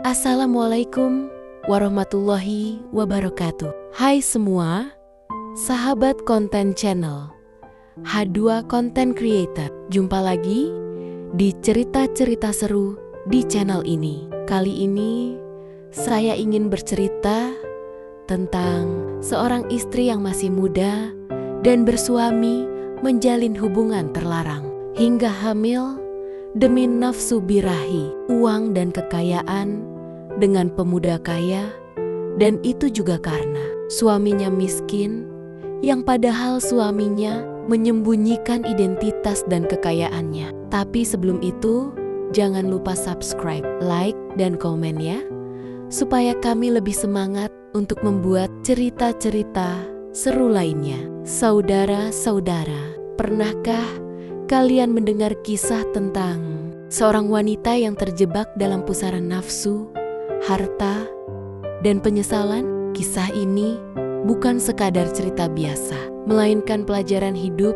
Assalamualaikum warahmatullahi wabarakatuh. Hai semua, sahabat konten channel H2 Content Creator. Jumpa lagi di cerita-cerita seru di channel ini. Kali ini saya ingin bercerita tentang seorang istri yang masih muda dan bersuami menjalin hubungan terlarang hingga hamil demi nafsu birahi, uang dan kekayaan dengan pemuda kaya, dan itu juga karena suaminya miskin, yang padahal suaminya menyembunyikan identitas dan kekayaannya. Tapi sebelum itu, jangan lupa subscribe, like, dan komen ya, supaya kami lebih semangat untuk membuat cerita-cerita seru lainnya. Saudara-saudara, pernahkah kalian mendengar kisah tentang seorang wanita yang terjebak dalam pusaran nafsu, harta, dan penyesalan? Kisah ini bukan sekadar cerita biasa, melainkan pelajaran hidup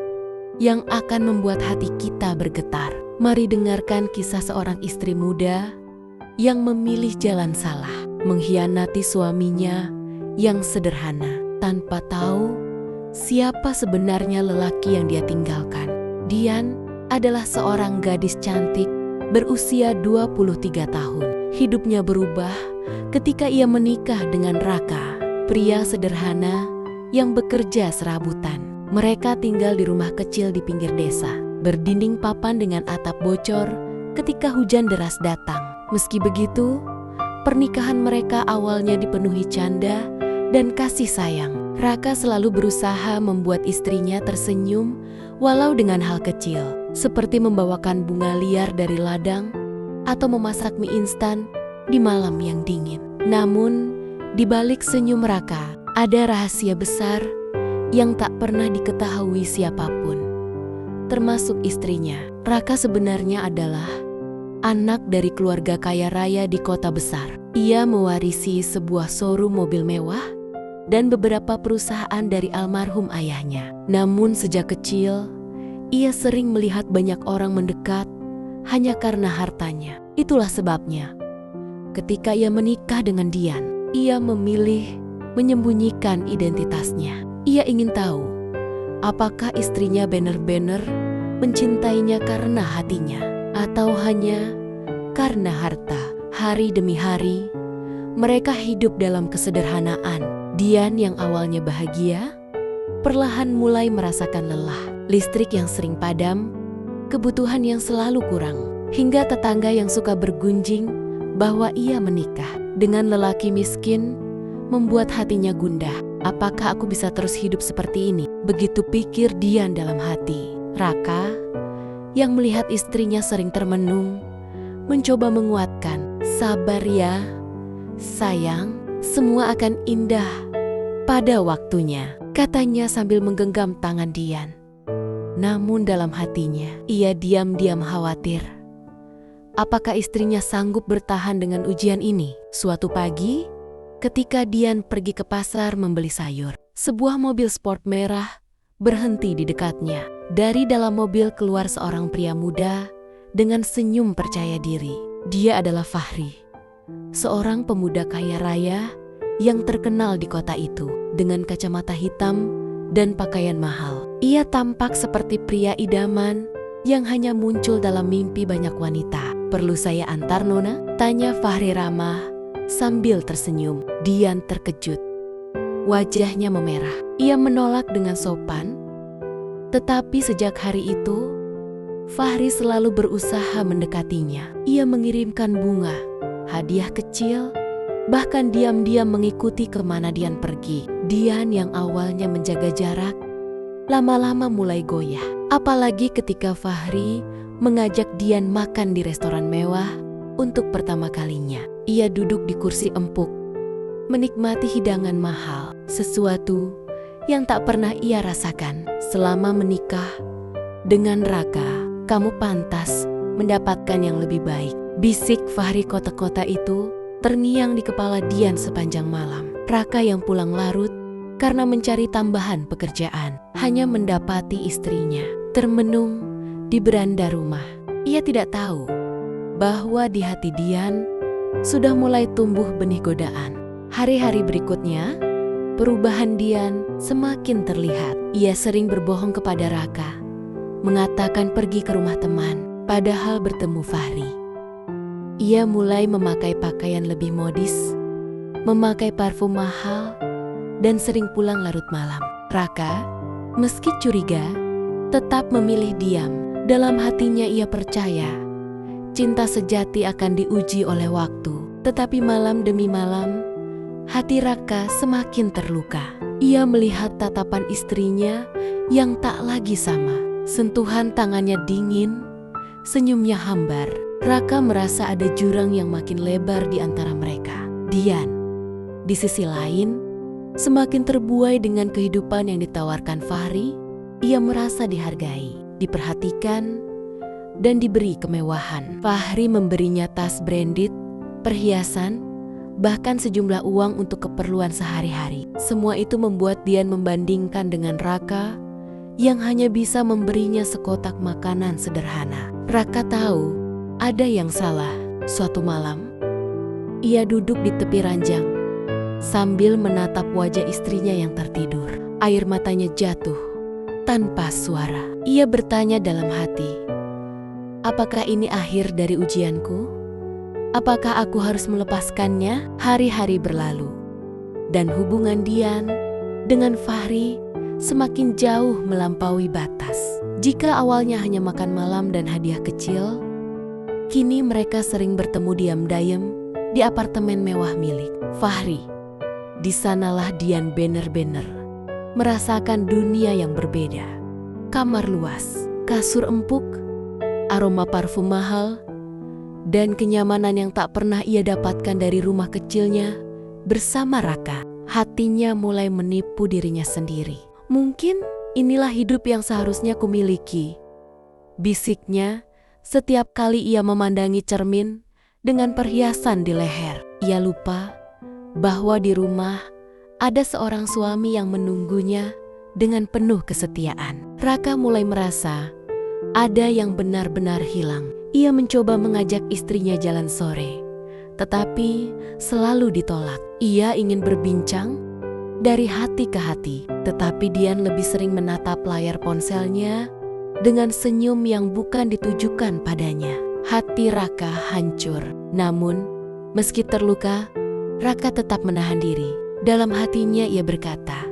yang akan membuat hati kita bergetar. Mari dengarkan kisah seorang istri muda yang memilih jalan salah, mengkhianati suaminya yang sederhana, tanpa tahu siapa sebenarnya lelaki yang dia tinggalkan. Dian adalah seorang gadis cantik berusia 23 tahun. Hidupnya berubah ketika ia menikah dengan Raka, pria sederhana yang bekerja serabutan. Mereka tinggal di rumah kecil di pinggir desa, berdinding papan dengan atap bocor ketika hujan deras datang. Meski begitu, pernikahan mereka awalnya dipenuhi canda dan kasih sayang. Raka selalu berusaha membuat istrinya tersenyum walau dengan hal kecil, seperti membawakan bunga liar dari ladang atau memasak mie instan di malam yang dingin. Namun, di balik senyum Raka, ada rahasia besar yang tak pernah diketahui siapapun, termasuk istrinya. Raka sebenarnya adalah anak dari keluarga kaya raya di kota besar. Ia mewarisi sebuah showroom mobil mewah dan beberapa perusahaan dari almarhum ayahnya. Namun sejak kecil, ia sering melihat banyak orang mendekat hanya karena hartanya. Itulah sebabnya, ketika ia menikah dengan Dian, ia memilih menyembunyikan identitasnya. Ia ingin tahu, apakah istrinya benar-benar mencintainya karena hatinya, atau hanya karena harta. Hari demi hari, mereka hidup dalam kesederhanaan. Dian yang awalnya bahagia, perlahan mulai merasakan lelah. Listrik yang sering padam, kebutuhan yang selalu kurang, hingga tetangga yang suka bergunjing bahwa ia menikah dengan lelaki miskin membuat hatinya gundah. Apakah aku bisa terus hidup seperti ini? Begitu pikir Dian dalam hati. Raka, yang melihat istrinya sering termenung, mencoba menguatkan. Sabar ya, sayang, semua akan indah pada waktunya, katanya sambil menggenggam tangan Dian. Namun dalam hatinya, ia diam-diam khawatir. Apakah istrinya sanggup bertahan dengan ujian ini? Suatu pagi, ketika Dian pergi ke pasar membeli sayur, sebuah mobil sport merah berhenti di dekatnya. Dari dalam mobil keluar seorang pria muda dengan senyum percaya diri. Dia adalah Fahri, seorang pemuda kaya raya yang terkenal di kota itu. Dengan kacamata hitam dan pakaian mahal, ia tampak seperti pria idaman yang hanya muncul dalam mimpi banyak wanita. "Perlu saya antar, Nona?" tanya Fahri ramah sambil tersenyum. Dian terkejut, wajahnya memerah. Ia menolak dengan sopan, tetapi sejak hari itu Fahri selalu berusaha mendekatinya. Ia mengirimkan bunga, hadiah kecil, bahkan diam-diam mengikuti kemana Dian pergi. Dian yang awalnya menjaga jarak, lama-lama mulai goyah. Apalagi ketika Fahri mengajak Dian makan di restoran mewah untuk pertama kalinya. Ia duduk di kursi empuk, menikmati hidangan mahal, sesuatu yang tak pernah ia rasakan selama menikah dengan Raka. "Kamu pantas mendapatkan yang lebih baik," bisik Fahri kota-kota itu terngiang di kepala Dian sepanjang malam. Raka yang pulang larut karena mencari tambahan pekerjaan, hanya mendapati istrinya termenung di beranda rumah. Ia tidak tahu bahwa di hati Dian sudah mulai tumbuh benih godaan. Hari-hari berikutnya, perubahan Dian semakin terlihat. Ia sering berbohong kepada Raka, mengatakan pergi ke rumah teman, padahal bertemu Fahri. Ia mulai memakai pakaian lebih modis, memakai parfum mahal, dan sering pulang larut malam. Raka, meski curiga, tetap memilih diam. Dalam hatinya ia percaya, cinta sejati akan diuji oleh waktu. Tetapi malam demi malam, hati Raka semakin terluka. Ia melihat tatapan istrinya yang tak lagi sama. Sentuhan tangannya dingin, senyumnya hambar. Raka merasa ada jurang yang makin lebar di antara mereka. Dian, di sisi lain, semakin terbuai dengan kehidupan yang ditawarkan Fahri. Ia merasa dihargai, diperhatikan, dan diberi kemewahan. Fahri memberinya tas branded, perhiasan, bahkan sejumlah uang untuk keperluan sehari-hari. Semua itu membuat Dian membandingkan dengan Raka yang hanya bisa memberinya sekotak makanan sederhana. Raka tahu ada yang salah. Suatu malam, ia duduk di tepi ranjang sambil menatap wajah istrinya yang tertidur. Air matanya jatuh tanpa suara. Ia bertanya dalam hati, apakah ini akhir dari ujianku? Apakah aku harus melepaskannya? Hari-hari berlalu, dan hubungan Dian dengan Fahri semakin jauh melampaui batas. Jika awalnya hanya makan malam dan hadiah kecil, kini mereka sering bertemu diam-diam di apartemen mewah milik Fahri. Di sanalah Dian benar-benar merasakan dunia yang berbeda. Kamar luas, kasur empuk, aroma parfum mahal, dan kenyamanan yang tak pernah ia dapatkan dari rumah kecilnya bersama Raka. Hatinya mulai menipu dirinya sendiri. Mungkin inilah hidup yang seharusnya kumiliki, bisiknya setiap kali ia memandangi cermin dengan perhiasan di leher. Ia lupa bahwa di rumah ada seorang suami yang menunggunya dengan penuh kesetiaan. Raka mulai merasa ada yang benar-benar hilang. Ia mencoba mengajak istrinya jalan sore, tetapi selalu ditolak. Ia ingin berbincang dari hati ke hati, tetapi Dian lebih sering menatap layar ponselnya dengan senyum yang bukan ditujukan padanya. Hati Raka hancur. Namun, meski terluka, Raka tetap menahan diri. Dalam hatinya ia berkata,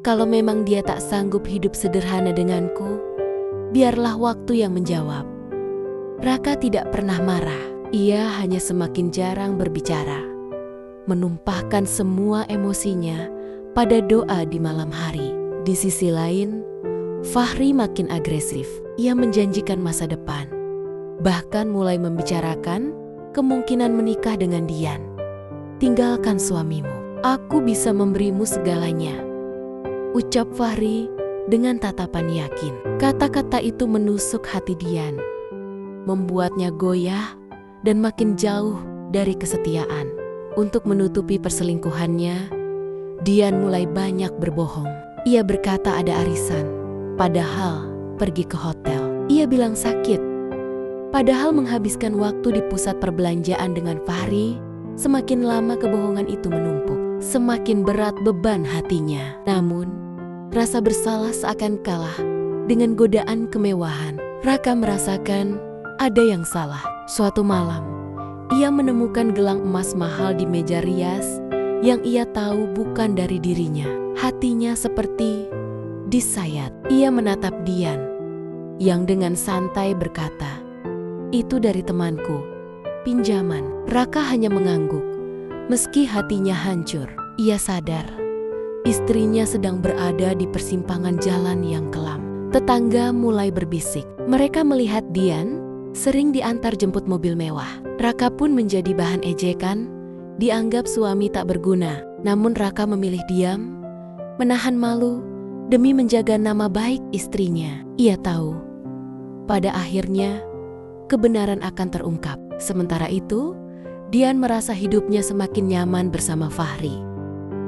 kalau memang dia tak sanggup hidup sederhana denganku, biarlah waktu yang menjawab. Raka tidak pernah marah. Ia hanya semakin jarang berbicara, menumpahkan semua emosinya pada doa di malam hari. Di sisi lain, Fahri makin agresif. Ia menjanjikan masa depan, bahkan mulai membicarakan kemungkinan menikah dengan Dian. Tinggalkan suamimu, aku bisa memberimu segalanya, ucap Fahri dengan tatapan yakin. Kata-kata itu menusuk hati Dian, membuatnya goyah dan makin jauh dari kesetiaan. Untuk menutupi perselingkuhannya, Dian mulai banyak berbohong. Ia berkata ada arisan, padahal pergi ke hotel. Ia bilang sakit, padahal menghabiskan waktu di pusat perbelanjaan dengan Fahri. Semakin lama kebohongan itu menumpuk, semakin berat beban hatinya. Namun, rasa bersalah seakan kalah dengan godaan kemewahan. Raka merasakan ada yang salah. Suatu malam, ia menemukan gelang emas mahal di meja rias yang ia tahu bukan dari dirinya. Hatinya seperti disayat. Ia menatap Dian yang dengan santai berkata, itu dari temanku, pinjaman. Raka hanya mengangguk. Meski hatinya hancur, ia sadar istrinya sedang berada di persimpangan jalan yang kelam. Tetangga mulai berbisik. Mereka melihat Dian sering diantar jemput mobil mewah. Raka pun menjadi bahan ejekan, dianggap suami tak berguna. Namun Raka memilih diam, menahan malu demi menjaga nama baik istrinya. Ia tahu, pada akhirnya kebenaran akan terungkap. Sementara itu, Dian merasa hidupnya semakin nyaman bersama Fahri.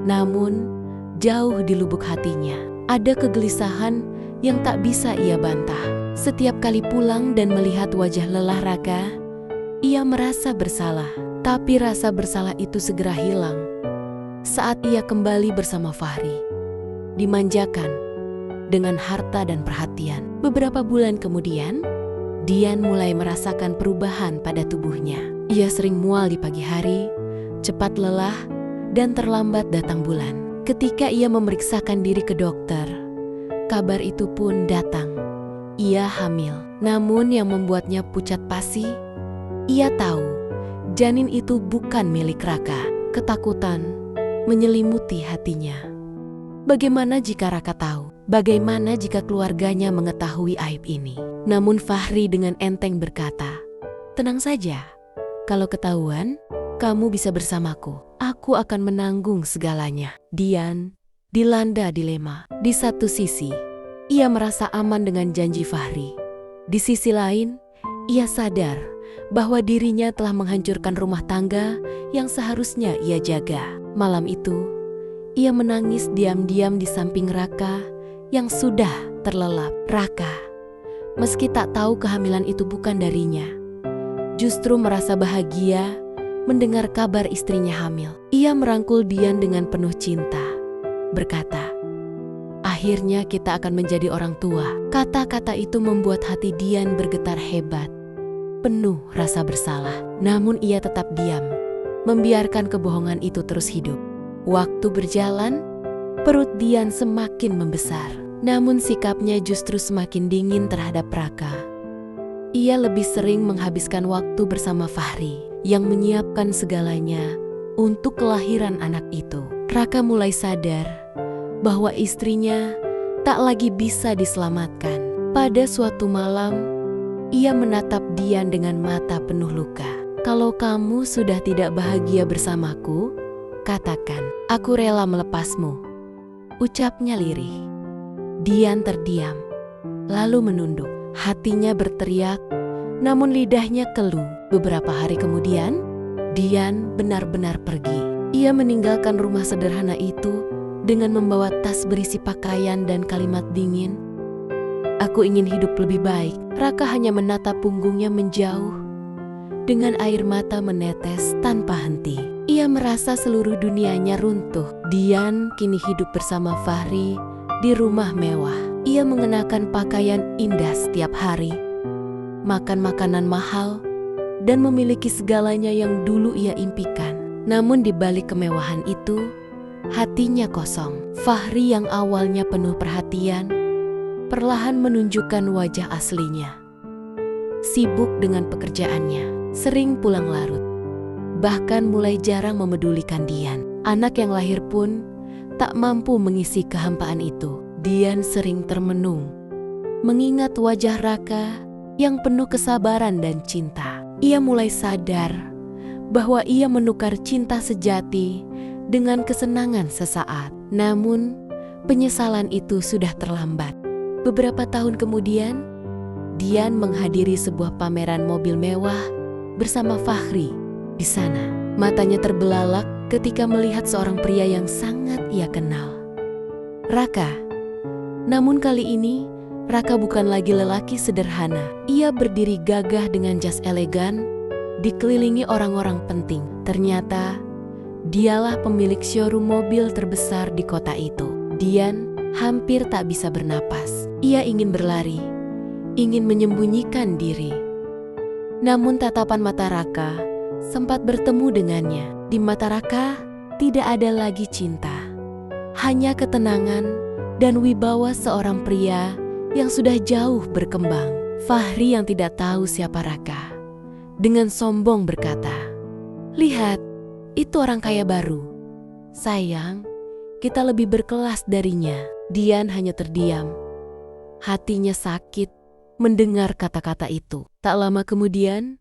Namun, jauh di lubuk hatinya, ada kegelisahan yang tak bisa ia bantah. Setiap kali pulang dan melihat wajah lelah Raka, ia merasa bersalah. Tapi rasa bersalah itu segera hilang saat ia kembali bersama Fahri. Dimanjakan dengan harta dan perhatian. Beberapa bulan kemudian, Dian mulai merasakan perubahan pada tubuhnya. Ia sering mual di pagi hari, cepat lelah, dan terlambat datang bulan. Ketika ia memeriksakan diri ke dokter, kabar itu pun datang. Ia hamil. Namun yang membuatnya pucat pasi, ia tahu janin itu bukan milik Raka. Ketakutan menyelimuti hatinya. Bagaimana jika Raka tahu? Bagaimana jika keluarganya mengetahui aib ini? Namun Fahri dengan enteng berkata, "Tenang saja, kalau ketahuan, kamu bisa bersamaku. Aku akan menanggung segalanya." Dian dilanda dilema. Di satu sisi, ia merasa aman dengan janji Fahri. Di sisi lain, ia sadar bahwa dirinya telah menghancurkan rumah tangga yang seharusnya ia jaga. Malam itu, ia menangis diam-diam di samping Raka yang sudah terlelap. Raka, meski tak tahu kehamilan itu bukan darinya, justru merasa bahagia mendengar kabar istrinya hamil. Ia merangkul Dian dengan penuh cinta, berkata, "Akhirnya kita akan menjadi orang tua." Kata-kata itu membuat hati Dian bergetar hebat, penuh rasa bersalah. Namun ia tetap diam, membiarkan kebohongan itu terus hidup. Waktu berjalan, perut Dian semakin membesar. Namun sikapnya justru semakin dingin terhadap Raka. Ia lebih sering menghabiskan waktu bersama Fahri yang menyiapkan segalanya untuk kelahiran anak itu. Raka mulai sadar bahwa istrinya tak lagi bisa diselamatkan. Pada suatu malam, ia menatap Dian dengan mata penuh luka. "Kalau kamu sudah tidak bahagia bersamaku, katakan, aku rela melepasmu," ucapnya lirih. Dian terdiam, lalu menunduk. Hatinya berteriak, namun lidahnya keluh. Beberapa hari kemudian, Dian benar-benar pergi. Ia meninggalkan rumah sederhana itu dengan membawa tas berisi pakaian dan kalimat dingin, "Aku ingin hidup lebih baik." Raka hanya menatap punggungnya menjauh. Dengan air mata menetes tanpa henti. Ia merasa seluruh dunianya runtuh. Dian kini hidup bersama Fahri di rumah mewah. Ia mengenakan pakaian indah setiap hari, makan makanan mahal, dan memiliki segalanya yang dulu ia impikan. Namun di balik kemewahan itu, hatinya kosong. Fahri yang awalnya penuh perhatian, perlahan menunjukkan wajah aslinya. Sibuk dengan pekerjaannya, sering pulang larut, bahkan mulai jarang memedulikan Dian. Anak yang lahir pun tak mampu mengisi kehampaan itu. Dian sering termenung, mengingat wajah Raka yang penuh kesabaran dan cinta. Ia mulai sadar bahwa ia menukar cinta sejati dengan kesenangan sesaat. Namun, penyesalan itu sudah terlambat. Beberapa tahun kemudian, Dian menghadiri sebuah pameran mobil mewah bersama Fahri. Di sana, matanya terbelalak ketika melihat seorang pria yang sangat ia kenal, Raka. Namun kali ini, Raka bukan lagi lelaki sederhana. Ia berdiri gagah dengan jas elegan, dikelilingi orang-orang penting. Ternyata, dialah pemilik showroom mobil terbesar di kota itu. Dian hampir tak bisa bernapas. Ia ingin berlari, ingin menyembunyikan diri. Namun tatapan mata Raka sempat bertemu dengannya. Di mata Raka tidak ada lagi cinta, hanya ketenangan dan wibawa seorang pria yang sudah jauh berkembang. Fahri yang tidak tahu siapa Raka, dengan sombong berkata, "Lihat, itu orang kaya baru. Sayang, kita lebih berkelas darinya." Dian hanya terdiam. Hatinya sakit mendengar kata-kata itu. Tak lama kemudian,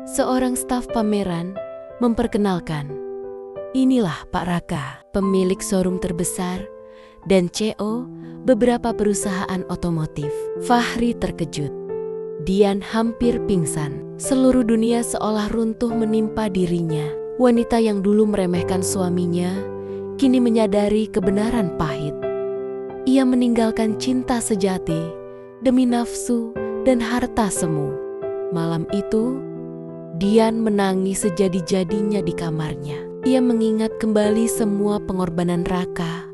seorang staf pameran memperkenalkan, "Inilah Pak Raka, pemilik showroom terbesar dan CEO beberapa perusahaan otomotif." Fahri terkejut. Dian hampir pingsan. Seluruh dunia seolah runtuh menimpa dirinya. Wanita yang dulu meremehkan suaminya kini menyadari kebenaran pahit. Ia meninggalkan cinta sejati demi nafsu dan harta semu. Malam itu, Dian menangis sejadi-jadinya di kamarnya. Ia mengingat kembali semua pengorbanan Raka,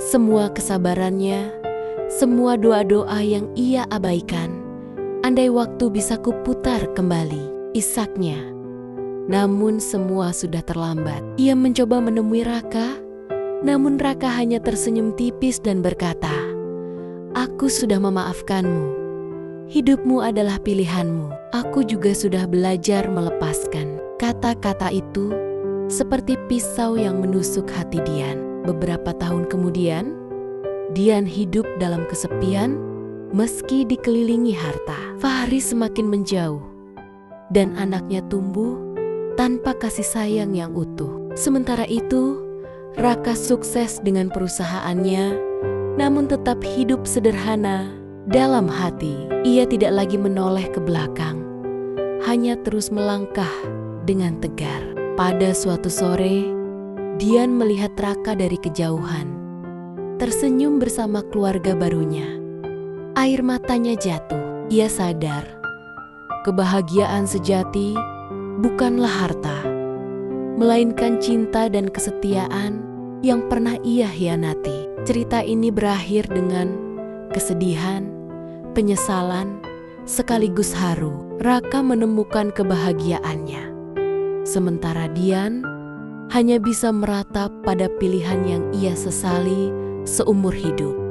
semua kesabarannya, semua doa-doa yang ia abaikan. Andai waktu bisa kuputar kembali, isaknya. Namun semua sudah terlambat. Ia mencoba menemui Raka, namun Raka hanya tersenyum tipis dan berkata, "Aku sudah memaafkanmu. Hidupmu adalah pilihanmu. Aku juga sudah belajar melepaskan." Kata-kata itu seperti pisau yang menusuk hati Dian. Beberapa tahun kemudian, Dian hidup dalam kesepian meski dikelilingi harta. Fahri semakin menjauh dan anaknya tumbuh tanpa kasih sayang yang utuh. Sementara itu, Raka sukses dengan perusahaannya, namun tetap hidup sederhana dalam hati. Ia tidak lagi menoleh ke belakang, hanya terus melangkah dengan tegar. Pada suatu sore, Dian melihat Raka dari kejauhan, tersenyum bersama keluarga barunya. Air matanya jatuh. Ia sadar, kebahagiaan sejati bukanlah harta, melainkan cinta dan kesetiaan yang pernah ia hianati. Cerita ini berakhir dengan kesedihan, penyesalan, sekaligus haru. Raka menemukan kebahagiaannya, sementara Dian hanya bisa meratap pada pilihan yang ia sesali seumur hidup.